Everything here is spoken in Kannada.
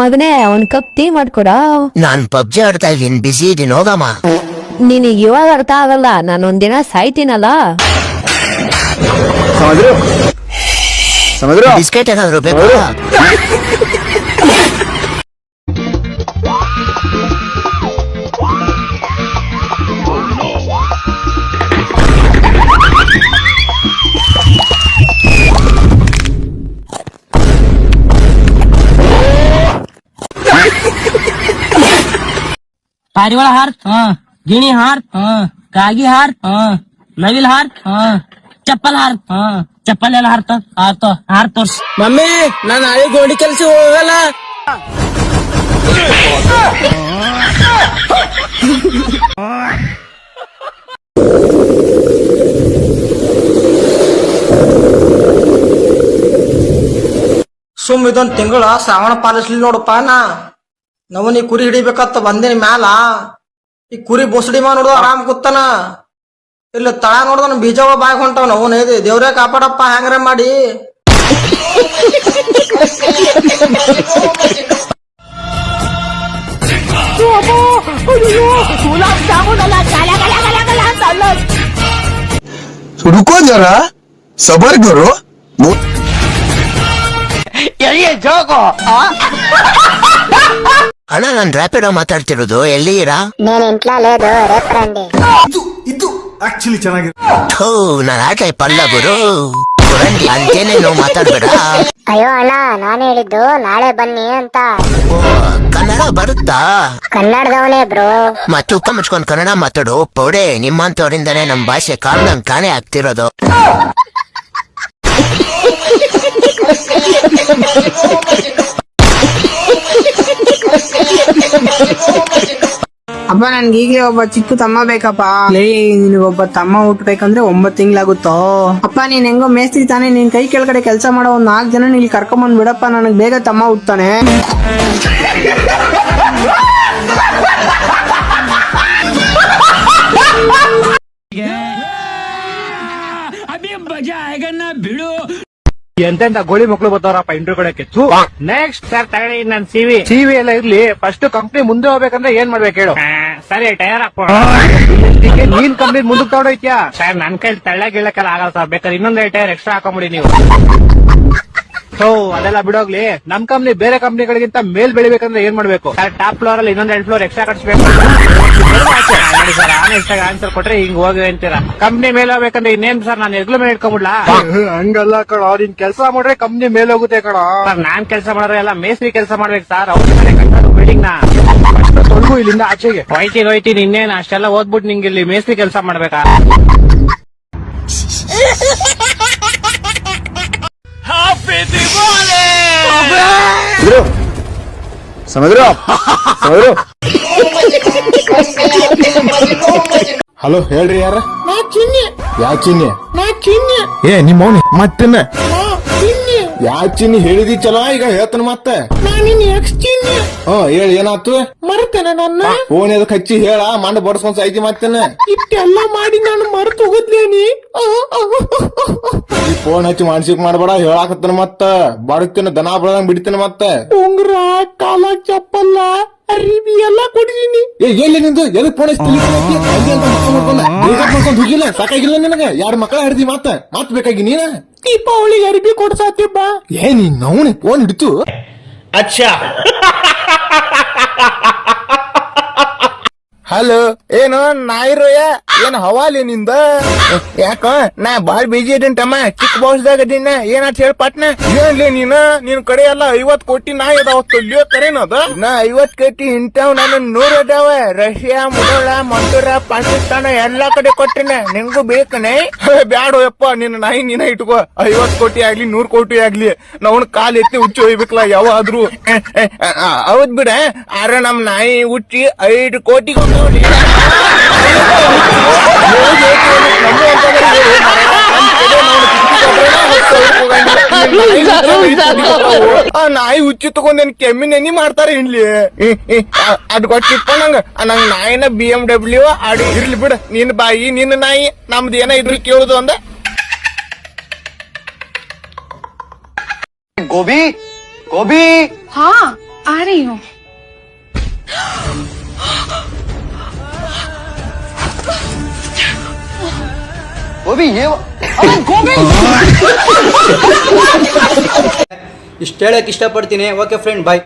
ಮಗನೇ ಒಂದ್ ಕಪ್ ಟೀ ಮಾಡ್ಕೊಡ. ನಾನ್ ಪಬ್ಜಿ ಆಡ್ತಾ ಇದೀನಿ, ಬಿಸಿ ಇದೀನಿ, ಹೋಗಮ್ಮ. ನಿನಗ್ ಇವಾಗ ಅರ್ಥ ಆಗಲ್ಲ, ನಾನೊಂದಿನ ಸಾಯ್ತೀನಲ್ಲ. ಬಿಸ್ಕೆಟ್ ಏನಾದ್ರು ಬೇಕಾ? पारिवाಳ हार, गिणी हार, कागी हार, नविल हार, चप्पल हार, चप्पल ಎಲ್ಲ ಹಾರ್ ತೋರ್ಸ್. ಮಮ್ಮಿ ನಾನ್ ನಾಳೆ ಗೋಡಿ ಕೆಲ್ಸ ಹೋಗಲ್ಲ. ಸುಮ್ ಇದೊಂದ್ ತಿಂಗಳ ಶ್ರಾವಣ ಪಾಲಿಸ್ಲಿ ನೋಡಪ್ಪ. ನವನ್ ಈ ಕುರಿ ಹಿಡಿಬೇಕತ್ತ ಬಂದೇನಿ ಮ್ಯಾಲ. ಈ ಕುರಿ ಬೊಸಡಿ ಮಾ ನೋಡುವ ಆರಾಮ್ ಕೂತಾನ. ಇಲ್ಲ ತಳ ನೋಡ್ದನ್ ಬೀಜವ ಬಾಯ್ ಹೊಂಟವ್. ನವನ್ ಇದೆ ದೇವ್ರೇ ಕಾಪಾಡಪ್ಪ ಹೆಂಗ್ರೆ ಮಾಡಿ. रुको जरा सबर करो. ಅಣ್ಣ, ನಾನ್ ರ್ಯಾಪಿಡೋ ಮಾತಾಡ್ತಿರೋದು. ಎಲ್ಲಿರಾ? నేను ఇంట్లో లేదు, రేపు రండి. ಇದು ಆಕ್ಚುಲಿ ಚೆನ್ನಾಗಿದೆ. ನಾನ್ ಆಟ ಪಲ್ಲ ಗುರು ರಂಡಿ ಅಂತೇನೆ ನಾವು ಮಾತಾಡ್ಬೇಡ. ಅಯ್ಯೋ ಅಣ್ಣ, ನಾನು ಹೇಳಿದ್ದು ನಾಳೆ ಬನ್ನಿ ಅಂತ. ಓ, ಕನ್ನಡ ಬರುತ್ತಾ? ಕನ್ನಡದವನೇ ಬ್ರೋ. ಮತ್ತು ಉಕ್ಕ ಮುಚ್ಕೊಂಡ್ ಕನ್ನಡ ಮಾತಾಡು ಪೌಡೆ. ನಿಮ್ಮಂತವರಿಂದನೇ ನಮ್ ಭಾಷೆ ಕಾರಣಂಗ್ ಕಾಣೆ ಆಗ್ತಿರೋದು. ಅಪ್ಪ ನನ್ಗೆ ಈಗಲೇ ಒಬ್ಬ ಚಿಕ್ಕ ತಮ್ಮ ಬೇಕಪ್ಪ. ನಿನಗೊಬ್ಬ ತಮ್ಮ ಹುಟ್ಬೇಕಂದ್ರೆ 9 ತಿಂಗಳಾಗುತ್ತೋ. ಅಪ್ಪ ನೀನ್ ಹೆಂಗೋ ಮೇಸ್ತ್ರಿ ತಾನೆ, ನಿನ್ ಕೈ ಕೆಳಗಡೆ ಕೆಲಸ ಮಾಡೋ 1 4 ಜನ ಇಲ್ಲಿ ಕರ್ಕೊಂಬಂದ್ ಬಿಡಪ್ಪ. ನನಗ್ ಬೇಗ ತಮ್ಮ ಹುಟ್ತಾನೆ. ಎಂತೆಂತ ಗೋಳಿ ಮಕ್ಳು ಬರ್ತಾರಪ್ಪ ಇಂಟರ್ವ್ಯೂ ಕೊಡಕ್ಕೆ. ನೆಕ್ಸ್ಟ್ ಸರ್ ತಗೊಳ್ಳಿ ನನ್ ಸಿವಿ ಎಲ್ಲ ಇರ್ಲಿ. ಫಸ್ಟ್ ಕಂಪ್ನಿ ಮುಂದೆ ಹೋಗ್ಬೇಕಂದ್ರೆ ಏನ್ ಮಾಡ್ಬೇಕು ಹೇಳು? ಸರಿ ಟೈರ್ ಹಾಕೋ. ನೀನ್ ಕಂಪ್ನಿ ಮುಂದಕ್ಕೆ ತಗೊಂಡೋಯ್ತ್ಯಾ? ಸರ್ ನನ್ ಕೈ ತಳ್ಳ ಗಿಳಕ್ಕೆಲ್ಲ ಆಗಲ್ಲ ಸರ್. ಬೇಕಾದ್ರೆ ಇನ್ನೊಂದ್ ಟೈರ್ ಎಕ್ಸ್ಟ್ರಾ ಹಾಕೊಂಬಿಡಿ ನೀವು. ಅದೆಲ್ಲ ಬಿಡೋಗ್ಲಿ. ನಮ್ ಕಂಪ್ನಿ ಬೇರೆ ಕಂಪ್ನಿಗಳಿಗಿಂತ ಮೇಲ್ ಬೆಳಿಬೇಕಂದ್ರೆ ಏನ್ ಮಾಡ್ಬೇಕು? ಟಾಪ್ ಫ್ಲೋರ್ ಅಲ್ಲಿ ಇನ್ನೊಂದ್ 2 ಫ್ಲೋರ್ ಎಕ್ಸ್ಟ್ರಾ ಕಟ್ಸ್ಬೇಕು. ಸರ್ ಆನ್ಸರ್ ಕೊಟ್ರೆ ಹಿಂಗ್ ಹೋಗಿ ಅಂತೀರಾ. ಕಂಪ್ನಿ ಮೇಲೆ ಹೋಗ್ಬೇಕಂದ್ರೆ ಇನ್ನೇನ್ ಸರ್, ನಾನು ಎಗ್ಲ ಮೇಲೆ ಇಟ್ಕೊಂಡ್ಬಿಡ್ಲಾ? ಹಂಗಲ್ಲ ಕಣ, ನೀನ್ ಕೆಲಸ ಮಾಡ್ರೆ ಕಂಪ್ನಿ ಮೇಲೆ ಹೋಗುತ್ತೆ ಕಣ. ಸರ್ ನಾನ್ ಕೆಲಸ ಮಾಡಿದ್ರೆ ಎಲ್ಲ ಮೇಸ್ತ್ರಿ ಕೆಲಸ ಮಾಡ್ಬೇಕು ಸರ್. ಅವ್ರ ಬಿಲ್ಡಿಂಗ್ ನ ತೊಳಗು ಇಲ್ಲಿಂದ ಆಚೆಗೆ ಹೋಯ್ತೀನಿ. ಇನ್ನೇನ್ ಅಷ್ಟೆಲ್ಲ ಓದ್ಬಿಟ್ಟು ನಿಂಗೆ ಇಲ್ಲಿ ಮೇಸ್ತ್ರಿ ಕೆಲಸ ಮಾಡ್ಬೇಕಾ? ಹಲೋ ಹೇಳ್ರಿ, ಯಾರ? ಯಾ ಚಿನ್ನಿ? ಏ ನಿಮ್ಮ ಅವನಿ ಮತ್ತನ್ನ ಯಾ ಚಿನ್ನಿ ಹೇಳಿದಿ ಚಲೋ. ಈಗ ಹೇಳ್ತಾನ ಮತ್ತೆ. ಹೇಳಿ ಏನಾಯ್ತು? ಮರ್ತೇನೆ ನನ್ನ ಫೋನ್ ಎದಕ್ ಹಚ್ಚಿ ಹೇಳ. ಮಂಡ ಬಡ್ಸ್ಕೊಂಡ್ ಸಾಯ್ತಿ ಮತ್ತೇನ? ಇಷ್ಟೆಲ್ಲ ಮಾಡಿ ನಾನು ಮರ್ತು ಹೋಗದ್ಲೇನಿ. ಈ ಫೋನ್ ಹಚ್ಚಿ ಮಾನಸಿಕ ಮಾಡ್ಬೇಡ. ಹೇಳಾಕತ್ತನ ಮತ್ತ ಬಡತೇನ, ದನ ಬಡದಂಗ್ ಬಿಡ್ತೇನೆ ಮತ್ತೆ. ಉಂಗ್ರ, ಕಾಲ, ಚಪ್ಪಲ್ಲ, ಅರಿವಿ ಎಲ್ಲ ಕೊಡಿದೀನಿ. ಎಲ್ಲಿ ನಿಂದು ಎದಕ್ ಫೋನ್ ಮಾಡ್ಕೊಂಡ್ ಹೋಗಿಲ್ಲ? ಸಾಕಾಗಿಲ್ಲ ನಿನಗ? 2 ಮಕ್ಕಳ ಹಿಡ್ದಿ ಮತ್ ಬೇಕಾಗಿ ನೀನ? ದೀಪಾವಳಿಗೆ ಅರಿವಿ ಕೊಡ್ಸಾತಿ ಬಾ. ನೀನ್ ನವನೆ ಫೋನ್ ಹಿಡಿತು. ಹಲೋ, ಏನು ನಾಯಿರೋಯ? ಏನ್ ಹವಾಲಿ ನಿಂದ? ಯಾಕ ನಾ ಬಾಳ್ ಬಿಜಿ ಇದೀನಿ ತಮ್ಮ. ಚಿಕ್ಕ ಬಾಸ್ದಾಗ ಅದೀನ. ಏನಾತ್ ಹೇಳ ಪಟ್ನ. ಏನ್ಲಿ ನಿನ್ ಕಡೆ ಎಲ್ಲ 50 ಕೋಟಿ ನಾಯಿ ಅದಾವ. ತೊಲ್ಲಿಯೋ ಕರೇನದ? ನಾ 50 ಕೋಟಿ ಇಂತಾವ್ ನಾನು 100 ಅದಾವ. ರಷ್ಯಾ, ಮುಡೋಳ, ಮಂಟೂರ, ಪಾಕಿಸ್ತಾನ ಎಲ್ಲಾ ಕಡೆ ಕೊಟ್ಟಿನ. ನಿಂಗೂ ಬೇಕನೇ? ಬ್ಯಾಡೋ ಯಪ್ಪ, ನಿನ್ನ ನಾಯಿ ನೀನ ಇಟ್ಕೋ. 50 ಕೋಟಿ ಆಗ್ಲಿ 100 ಕೋಟಿ ಆಗ್ಲಿ ನಾವ್ ಕಾಲ್ ಎತ್ತಿ ಹುಚ್ಚಿ ಹೋಗ್ಬೇಕಲ್ಲ ಯಾವಾದ್ರೂ. ಹೌದ್ ಬಿಡ. ಆರ ನಮ್ ನಾಯಿ ಹುಚ್ಚಿ 5 ಕೋಟಿ ಆ ನಾಯಿ ಹುಚ್ಚಿ ತಗೊಂಡೇನ್ ಕೆಮ್ಮಿನ ಎಣ್ಣಿ ಮಾಡ್ತಾರೆ ಇಲ್ಲಿ. ಅದ್ ಗೊತ್ತಿಪ್ಪ ನಂಗ ನಾಯಿನ BMW ಆಡಿ ಇರ್ಲಿ ಬಿಡ. ನಿನ್ ಬಾಯಿ ನಿನ್ನ ನಾಯಿ, ನಮ್ದು ಏನ ಇದ್ರು ಕೇಳುದು ಅಂದ. गोभी गोभी हाँ आ रही हूँ ಇಷ್ಟ ಹೇಳಕ್ ಇಷ್ಟಪಡ್ತೀನಿ. ಓಕೆ ಫ್ರೆಂಡ್, ಬಾಯ್.